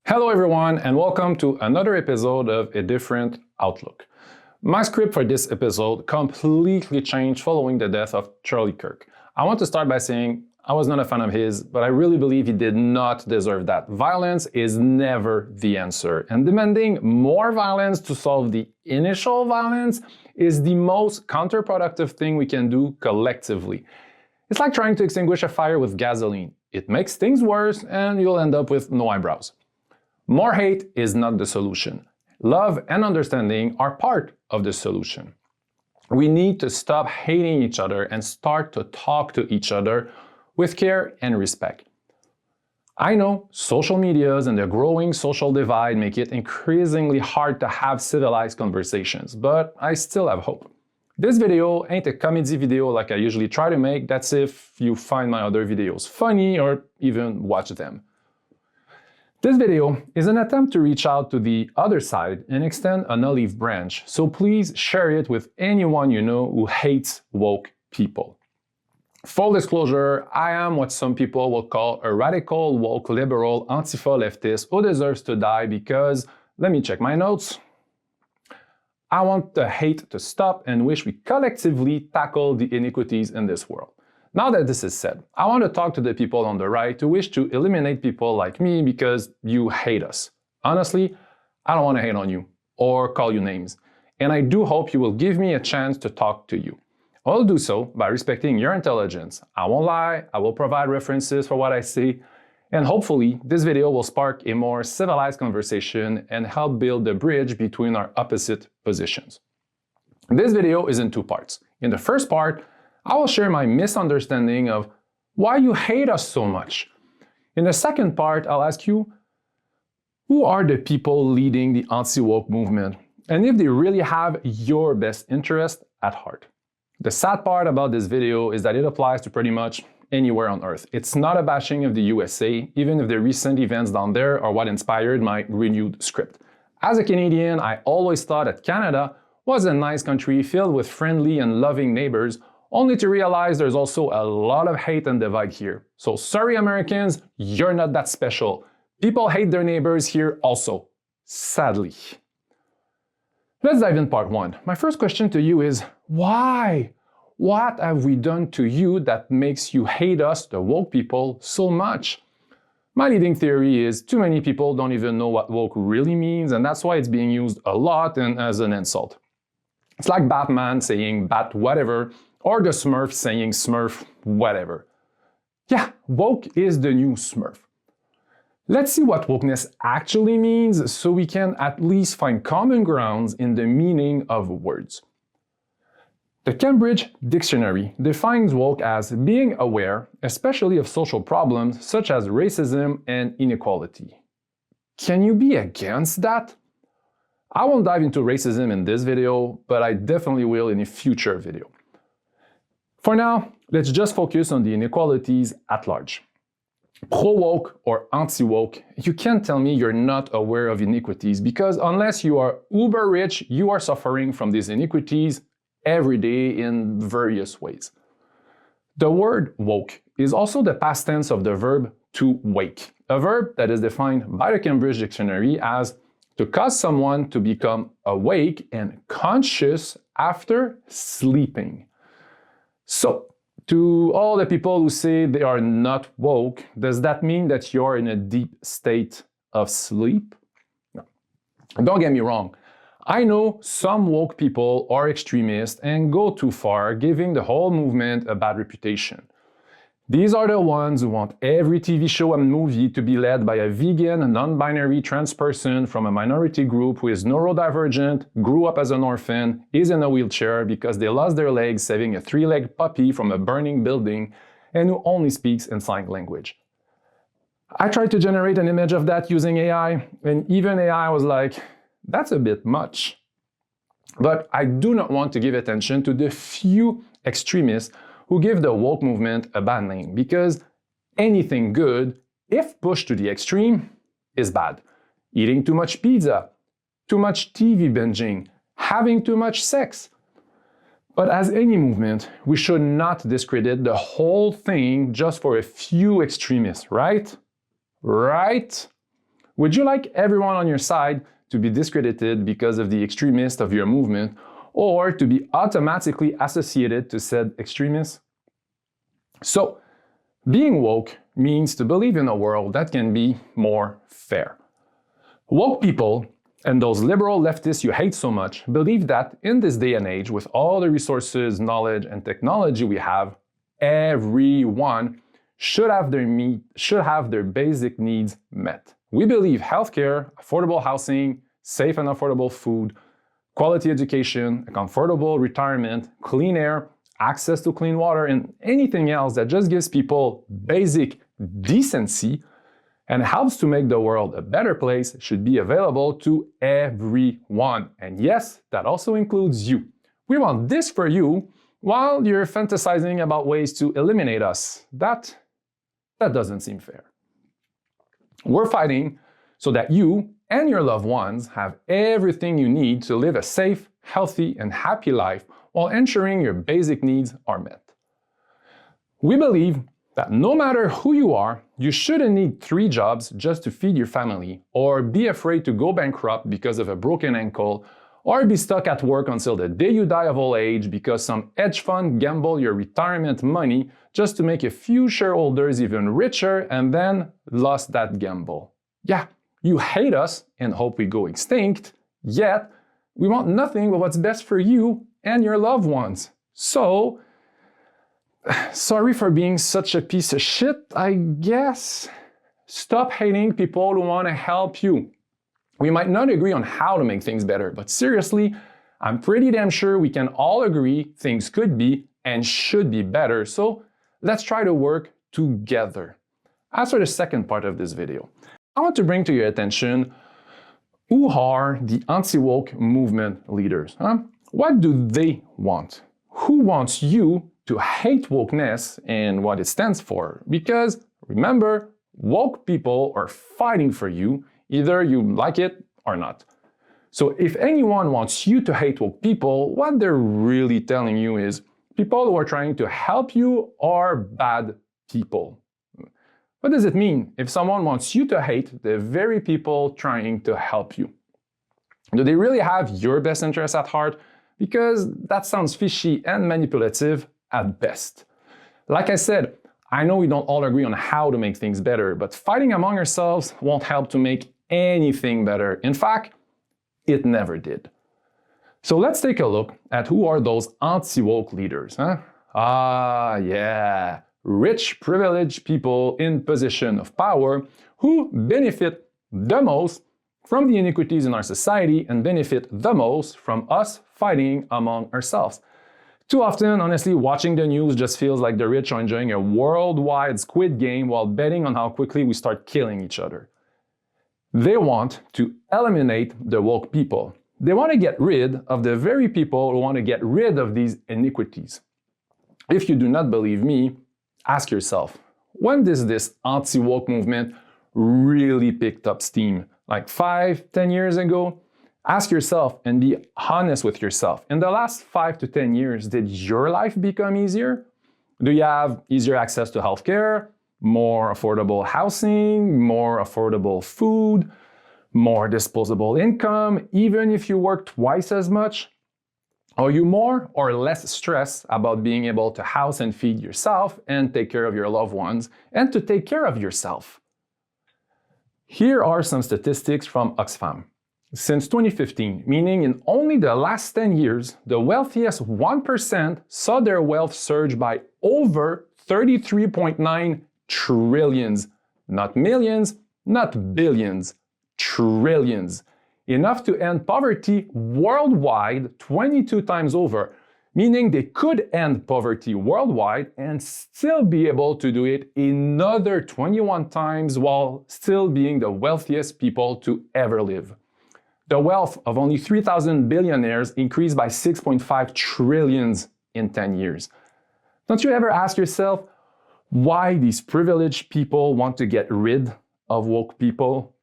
Hello everyone and welcome to another episode of A Different Outlook. My script for this episode completely changed following the death of Charlie Kirk. I want to start by saying I was not a fan of his, but I really believe he did not deserve that. Violence is never the answer, and demanding more violence to solve the initial violence is the most counterproductive thing we can do collectively. It's like trying to extinguish a fire with gasoline. It makes things worse and you'll end up with no eyebrows. More hate is not the solution. Love and understanding are part of the solution. We need to stop hating each other and start to talk to each other with care and respect. I know social medias and the growing social divide make it increasingly hard to have civilized conversations, but I still have hope. This video ain't a comedy video like I usually try to make. That's if you find my other videos funny or even watch them. This video is an attempt to reach out to the other side and extend an olive branch, so please share it with anyone you know who hates woke people. Full disclosure, I am what some people will call a radical, woke, liberal, Antifa leftist who deserves to die because, let me check my notes, I want the hate to stop and wish we collectively tackle the iniquities in this world. Now that this is said, I want to talk to the people on the right who wish to eliminate people like me because you hate us. Honestly, I don't want to hate on you or call you names, and I do hope you will give me a chance to talk to you. I'll do so by respecting your intelligence. I won't lie, I will provide references for what I say, and hopefully this video will spark a more civilized conversation and help build the bridge between our opposite positions. This video is in two parts. In the first part, I will share my misunderstanding of why you hate us so much. In the second part, I'll ask you, who are the people leading the anti-woke movement, and if they really have your best interest at heart. The sad part about this video is that it applies to pretty much anywhere on Earth. It's not a bashing of the USA, even if the recent events down there are what inspired my renewed script. As a Canadian, I always thought that Canada was a nice country filled with friendly and loving neighbors, only to realize there's also a lot of hate and divide here. So sorry Americans, you're not that special. People hate their neighbors here also, sadly. Let's dive in part one. My first question to you is, why? What have we done to you that makes you hate us, the woke people, so much? My leading theory is too many people don't even know what woke really means, and that's why it's being used a lot and as an insult. It's like Batman saying bat whatever, or the Smurf saying Smurf whatever. Yeah, woke is the new Smurf. Let's see what wokeness actually means so we can at least find common grounds in the meaning of words. The Cambridge Dictionary defines woke as being aware, especially of social problems such as racism and inequality. Can you be against that? I won't dive into racism in this video, but I definitely will in a future video. For now, let's just focus on the inequalities at large. Pro-woke or anti-woke, you can't tell me you're not aware of iniquities because unless you are uber rich, you are suffering from these iniquities every day in various ways. The word woke is also the past tense of the verb to wake, a verb that is defined by the Cambridge Dictionary as to cause someone to become awake and conscious after sleeping. So, to all the people who say they are not woke, does that mean that you're in a deep state of sleep? No. Don't get me wrong. I know some woke people are extremists and go too far, giving the whole movement a bad reputation. These are the ones who want every TV show and movie to be led by a vegan, non-binary trans person from a minority group who is neurodivergent, grew up as an orphan, is in a wheelchair because they lost their legs saving a 3-legged puppy from a burning building, and who only speaks in sign language. I tried to generate an image of that using AI, and even AI was like, that's a bit much. But I do not want to give attention to the few extremists who give the woke movement a bad name, because anything good, if pushed to the extreme, is bad. Eating too much pizza, too much TV binging, having too much sex. But as any movement, we should not discredit the whole thing just for a few extremists, right? Right? Would you like everyone on your side to be discredited because of the extremists of your movement, or to be automatically associated to said extremists? So, being woke means to believe in a world that can be more fair. Woke people, and those liberal leftists you hate so much, believe that in this day and age, with all the resources, knowledge, and technology we have, everyone should have their basic needs met. We believe healthcare, affordable housing, safe and affordable food, quality education, a comfortable retirement, clean air, access to clean water, and anything else that just gives people basic decency and helps to make the world a better place should be available to everyone. And yes, that also includes you. We want this for you while you're fantasizing about ways to eliminate us. That doesn't seem fair. We're fighting so that you and your loved ones have everything you need to live a safe, healthy, and happy life while ensuring your basic needs are met. We believe that no matter who you are, you shouldn't need 3 jobs just to feed your family, or be afraid to go bankrupt because of a broken ankle, or be stuck at work until the day you die of old age because some hedge fund gambled your retirement money just to make a few shareholders even richer and then lost that gamble. Yeah, you hate us and hope we go extinct, yet we want nothing but what's best for you and your loved ones. So, sorry for being such a piece of shit, I guess. Stop hating people who want to help you. We might not agree on how to make things better, but seriously, I'm pretty damn sure we can all agree things could be and should be better, so let's try to work together. As for the second part of this video, I want to bring to your attention who are the anti-woke movement leaders. What do they want? Who wants you to hate wokeness and what it stands for? Because remember, woke people are fighting for you, either you like it or not. So if anyone wants you to hate woke people, what they're really telling you is people who are trying to help you are bad people. What does it mean if someone wants you to hate the very people trying to help you? Do they really have your best interests at heart? Because that sounds fishy and manipulative at best. Like I said, I know we don't all agree on how to make things better, but fighting among ourselves won't help to make anything better. In fact, it never did. So let's take a look at who are those anti-woke leaders. Yeah, rich, privileged people in position of power who benefit the most from the inequities in our society and benefit the most from us fighting among ourselves. Too often, honestly, watching the news just feels like the rich are enjoying a worldwide Squid Game while betting on how quickly we start killing each other. They want to eliminate the woke people. They want to get rid of the very people who want to get rid of these iniquities. If you do not believe me, ask yourself, when did this anti-woke movement really picked up steam? Like 5-10 years ago? Ask yourself and be honest with yourself. In the last 5 to 10 years, did your life become easier? Do you have easier access to healthcare, more affordable housing, more affordable food, more disposable income, even if you work twice as much? Are you more or less stressed about being able to house and feed yourself and take care of your loved ones and to take care of yourself? Here are some statistics from Oxfam. Since 2015, meaning in only the last 10 years, the wealthiest 1% saw their wealth surge by over 33.9 trillions. Not millions, not billions, trillions. Enough to end poverty worldwide 22 times over, meaning they could end poverty worldwide and still be able to do it another 21 times while still being the wealthiest people to ever live. The wealth of only 3,000 billionaires increased by 6.5 trillions in 10 years. Don't you ever ask yourself why these privileged people want to get rid of woke people?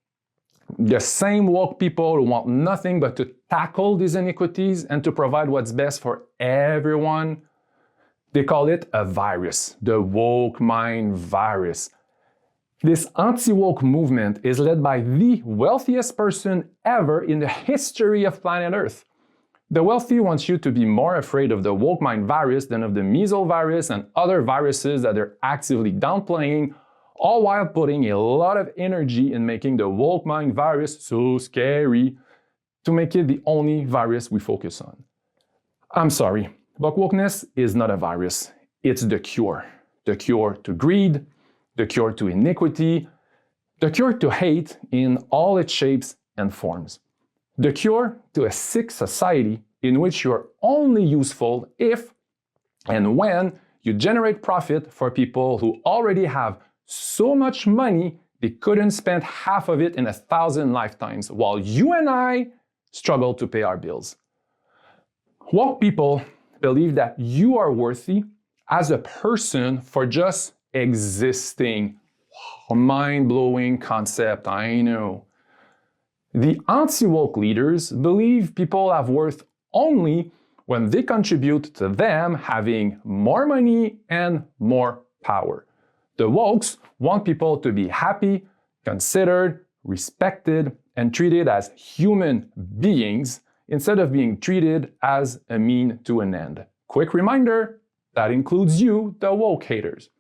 The same woke people who want nothing but to tackle these inequities and to provide what's best for everyone. They call it a virus, the woke mind virus. This anti-woke movement is led by the wealthiest person ever in the history of planet Earth. The wealthy wants you to be more afraid of the woke mind virus than of the measles virus and other viruses that they're actively downplaying, all while putting a lot of energy in making the woke mind virus so scary to make it the only virus we focus on. I'm sorry, but wokeness is not a virus. It's the cure. The cure to greed, the cure to iniquity, the cure to hate in all its shapes and forms. The cure to a sick society in which you're only useful if and when you generate profit for people who already have so much money they couldn't spend half of it in 1,000 lifetimes, while you and I struggle to pay our bills. Woke people believe that you are worthy as a person for just existing. A mind-blowing concept, I know. The anti-woke leaders believe people have worth only when they contribute to them having more money and more power. The wokes want people to be happy, considered, respected, and treated as human beings instead of being treated as a mean to an end. Quick reminder, that includes you, the woke haters.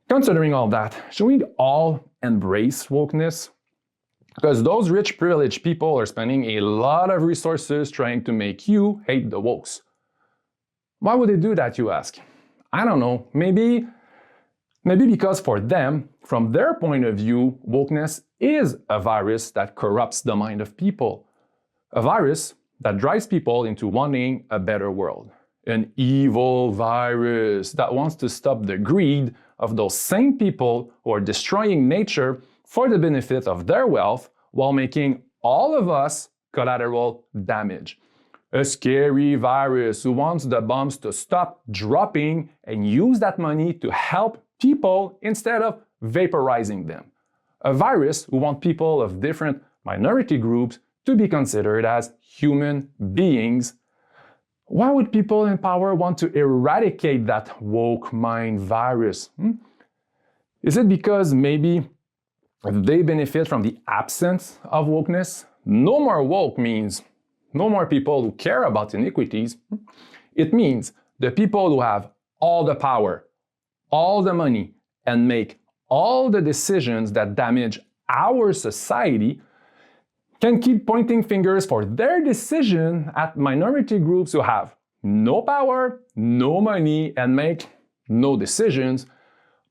Considering all that, should we all embrace wokeness? Because those rich, privileged people are spending a lot of resources trying to make you hate the wokes. Why would they do that, you ask? I don't know, maybe because for them, from their point of view, wokeness is a virus that corrupts the mind of people. A virus that drives people into wanting a better world. An evil virus that wants to stop the greed of those same people who are destroying nature for the benefit of their wealth while making all of us collateral damage. A scary virus who wants the bombs to stop dropping and use that money to help people instead of vaporizing them. A virus who wants people of different minority groups to be considered as human beings. Why would people in power want to eradicate that woke mind virus? Is it because maybe they benefit from the absence of wokeness? No more woke means no more people who care about iniquities. It means the people who have all the power, all the money, and make all the decisions that damage our society can keep pointing fingers for their decision at minority groups who have no power, no money, and make no decisions,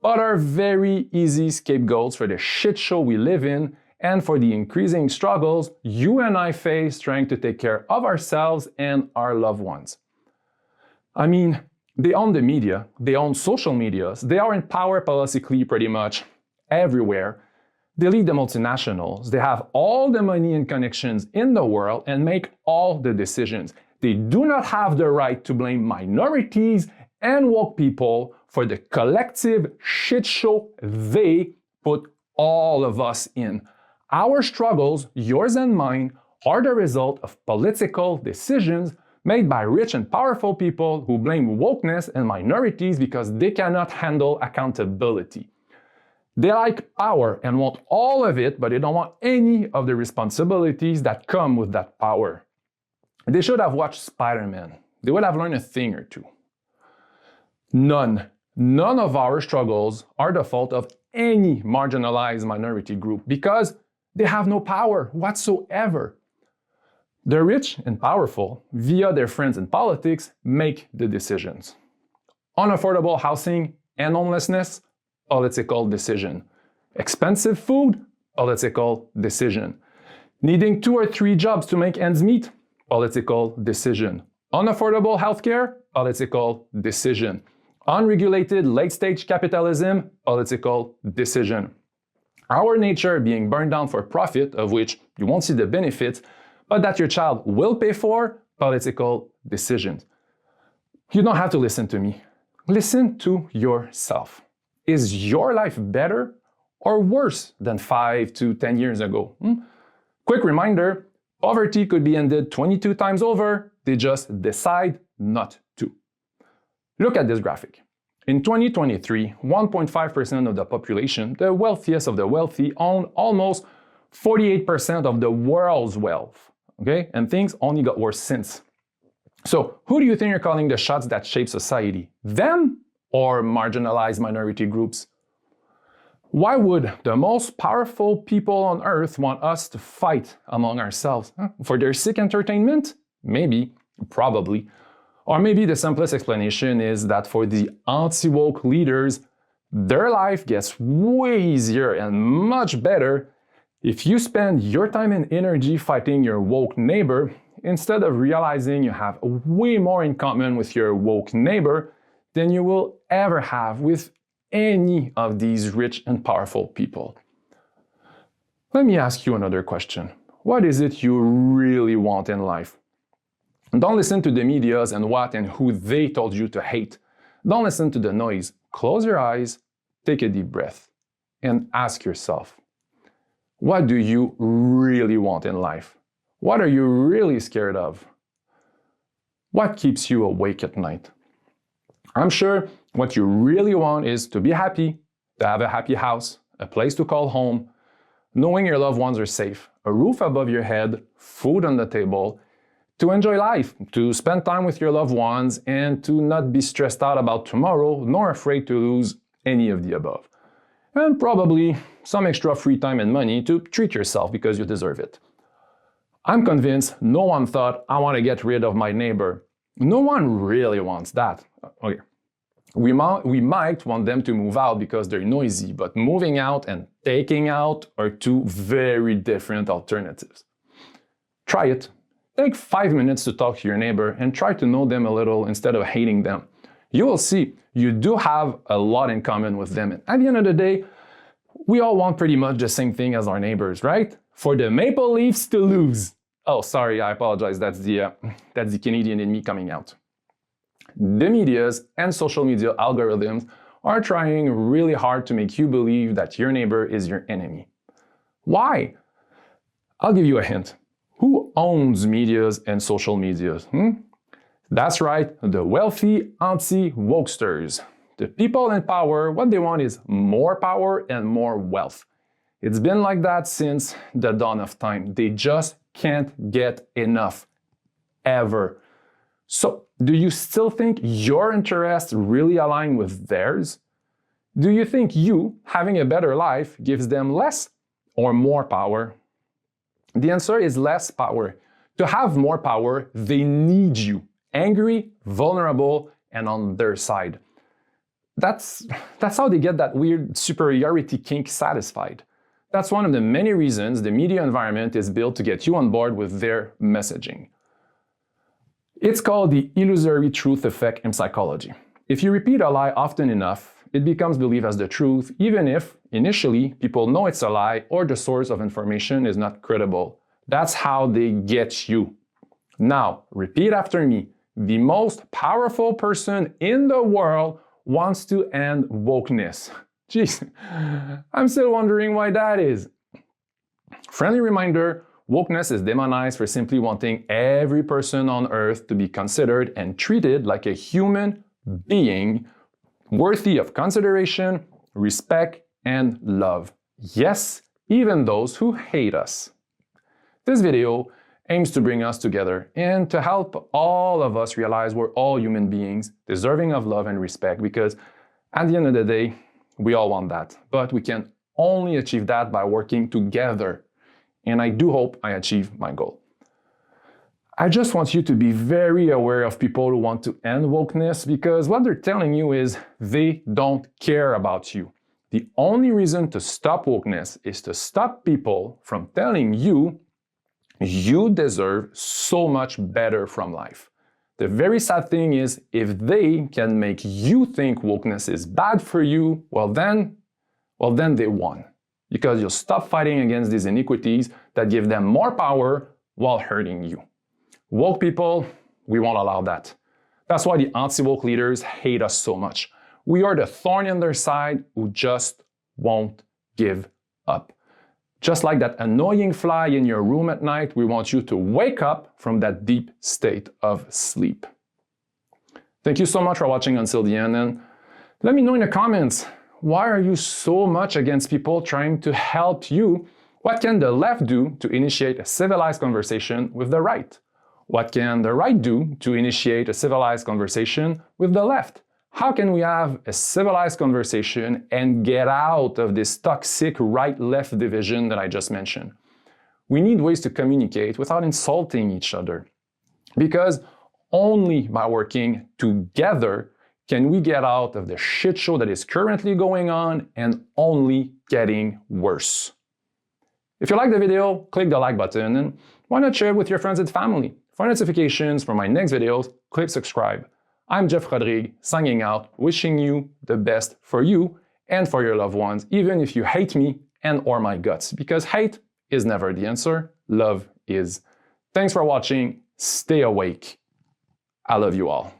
but are very easy scapegoats for the shit show we live in and for the increasing struggles you and I face trying to take care of ourselves and our loved ones. I mean, they own the media, they own social medias, they are in power politically pretty much everywhere. They lead the multinationals, they have all the money and connections in the world and make all the decisions. They do not have the right to blame minorities and woke people for the collective shit show they put all of us in. Our struggles, yours and mine, are the result of political decisions made by rich and powerful people who blame wokeness and minorities because they cannot handle accountability. They like power and want all of it, but they don't want any of the responsibilities that come with that power. They should have watched Spider-Man. They would have learned a thing or two. None of our struggles are the fault of any marginalized minority group because they have no power whatsoever. The rich and powerful, via their friends in politics, make the decisions. Unaffordable housing and homelessness, political decision. Expensive food, political decision. Needing 2 or 3 jobs to make ends meet, political decision. Unaffordable healthcare, political decision. Unregulated late-stage capitalism, political decision. Our nature being burned down for profit, of which you won't see the benefits, but that your child will pay for, political decisions. You don't have to listen to me. Listen to yourself. Is your life better or worse than 5 to 10 years ago? Quick reminder, poverty could be ended 22 times over. They just decide not to. Look at this graphic. In 2023, 1.5% of the population, the wealthiest of the wealthy, own almost 48% of the world's wealth. Okay? And things only got worse since. So, who do you think are calling the shots that shape society? Them or marginalized minority groups? Why would the most powerful people on earth want us to fight among ourselves? For their sick entertainment? Maybe, probably. Or maybe the simplest explanation is that for the anti-woke leaders, their life gets way easier and much better if you spend your time and energy fighting your woke neighbor instead of realizing you have way more in common with your woke neighbor than you will ever have with any of these rich and powerful people. Let me ask you another question. What is it you really want in life? Don't listen to the medias and what and who they told you to hate. Don't listen to the noise. Close your eyes, take a deep breath, and ask yourself, what do you really want in life? What are you really scared of? What keeps you awake at night? I'm sure what you really want is to be happy, to have a happy house, a place to call home, knowing your loved ones are safe, a roof above your head, food on the table, to enjoy life, to spend time with your loved ones, and to not be stressed out about tomorrow, nor afraid to lose any of the above. And probably some extra free time and money to treat yourself because you deserve it. I'm convinced no one thought, I want to get rid of my neighbor. No one really wants that. Okay. We might want them to move out because they're noisy, but moving out and taking out are two very different alternatives. Try it. Take 5 minutes to talk to your neighbor and try to know them a little instead of hating them. You will see you do have a lot in common with them. And at the end of the day, we all want pretty much the same thing as our neighbors, right? For the Maple Leafs to lose. Oh, sorry, I apologize. That's the Canadian in me coming out. The medias and social media algorithms are trying really hard to make you believe that your neighbor is your enemy. Why? I'll give you a hint. Who owns medias and social medias? That's right, the wealthy anti-wokesters. The people in power, what they want is more power and more wealth. It's been like that since the dawn of time. They just can't get enough, ever. So, do you still think your interests really align with theirs? Do you think you, having a better life, gives them less or more power? The answer is less power. To have more power, they need you, angry, vulnerable, and on their side. That's how they get that weird superiority kink satisfied. That's one of the many reasons the media environment is built to get you on board with their messaging. It's called the illusory truth effect in psychology. If you repeat a lie often enough, it becomes believed as the truth, even if, initially, people know it's a lie or the source of information is not credible. That's how they get you. Now, repeat after me. The most powerful person in the world wants to end wokeness. Jeez, I'm still wondering why that is. Friendly reminder, wokeness is demonized for simply wanting every person on earth to be considered and treated like a human being worthy of consideration, respect, and love. Yes, even those who hate us. This video aims to bring us together and to help all of us realize we're all human beings deserving of love and respect, because at the end of the day, we all want that. But we can only achieve that by working together. And I do hope I achieve my goal. I just want you to be very aware of people who want to end wokeness, because what they're telling you is they don't care about you. The only reason to stop wokeness is to stop people from telling you you deserve so much better from life. The very sad thing is, if they can make you think wokeness is bad for you, well then they won. Because you'll stop fighting against these iniquities that give them more power while hurting you. Woke people, we won't allow that. That's why the anti-woke leaders hate us so much. We are the thorn in their side who just won't give up. Just like that annoying fly in your room at night, we want you to wake up from that deep state of sleep. Thank you so much for watching until the end, and Let me know in the comments, why are you so much against people trying to help you? What can the left do to initiate a civilized conversation with the right? What can the right do to initiate a civilized conversation with the left? How can we have a civilized conversation and get out of this toxic right-left division that I just mentioned? We need ways to communicate without insulting each other, because only by working together can we get out of the shit show that is currently going on and only getting worse. If you like the video, click the like button, and why not share it with your friends and family? For notifications for my next videos, click subscribe. I'm Jeff Rodrigue, signing out, wishing you the best for you and for your loved ones, even if you hate me and or my guts, because hate is never the answer, love is. Thanks for watching, stay awake. I love you all.